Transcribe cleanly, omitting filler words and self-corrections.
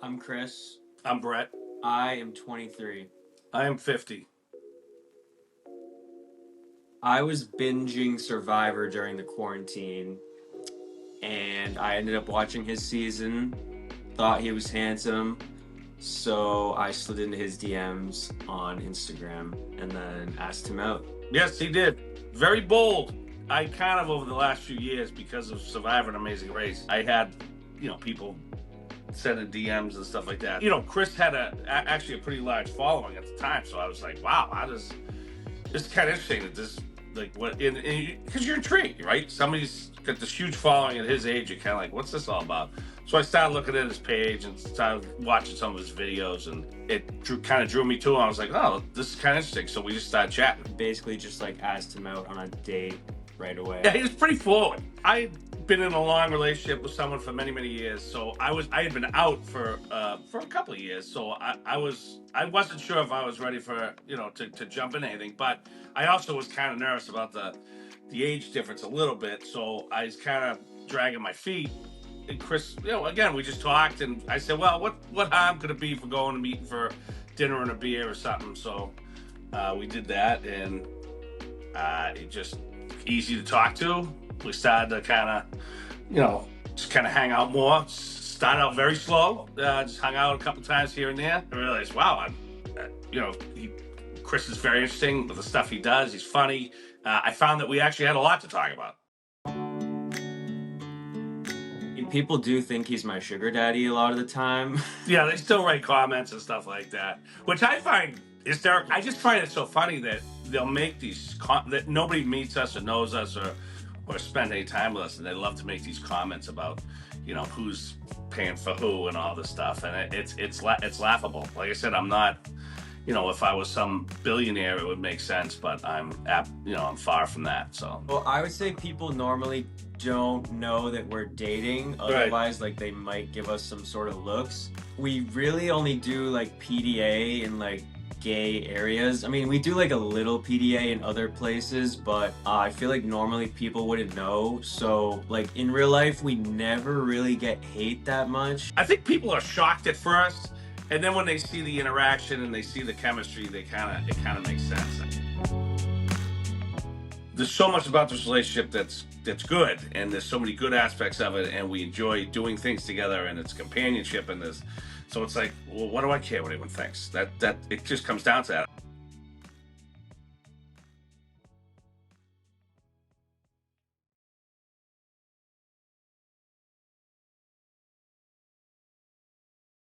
I'm Chris. I'm Bret. I am 23. I am 50. I was binging Survivor during the quarantine, and I ended up watching his season, thought he was handsome, so I slid into his DMs on Instagram and then asked him out. Yes, he did. Very bold. I kind of, over the last few years, because of Survivor and Amazing Race, I had, people sending DMs and stuff like that. Chris had actually a pretty large following at the time, so I was like, wow, it's kind of interesting that this, because you're intrigued, right? Somebody's got this huge following at his age, you're kind of like, what's this all about? So I started looking at his page and started watching some of his videos, and it kind of drew me to him. I was like, oh, this is kind of interesting. So we just started chatting. Basically just asked him out on a date right away. Yeah, he was pretty forward. I'd been in a long relationship with someone for many, many years, so I had been out for a couple of years. So I wasn't sure if I was ready for to jump in anything, but I also was kind of nervous about the age difference a little bit. So I was kind of dragging my feet. And Chris, again, we just talked, and I said, well, what harm could it be for going to meet for dinner and a beer or something? So we did that, and it just easy to talk to. We started to kind of, just kind of hang out more. Started out very slow, just hung out a couple times here and there. I realized, wow, Chris is very interesting with the stuff he does. He's funny. I found that we actually had a lot to talk about. People do think he's my sugar daddy a lot of the time. Yeah, they still write comments and stuff like that, which I find hysterical. I just find it so funny that they'll make these that nobody meets us or knows us or spend any time with us, and they love to make these comments about who's paying for who and all this stuff, and it's laughable. Like I said, I'm not. If I was some billionaire, it would make sense, but I'm far from that. So. Well, I would say people normally don't know that we're dating. Otherwise, right. They might give us some sort of looks. We really only do PDA in gay areas. I mean, we do a little PDA in other places, but I feel like normally people wouldn't know. So in real life, we never really get hate that much. I think people are shocked at first. And then when they see the interaction and they see the chemistry, it kind of makes sense. There's so much about this relationship that's good, and there's so many good aspects of it, and we enjoy doing things together, and it's companionship in this. So it's like, well, what do I care what anyone thinks? That it just comes down to that.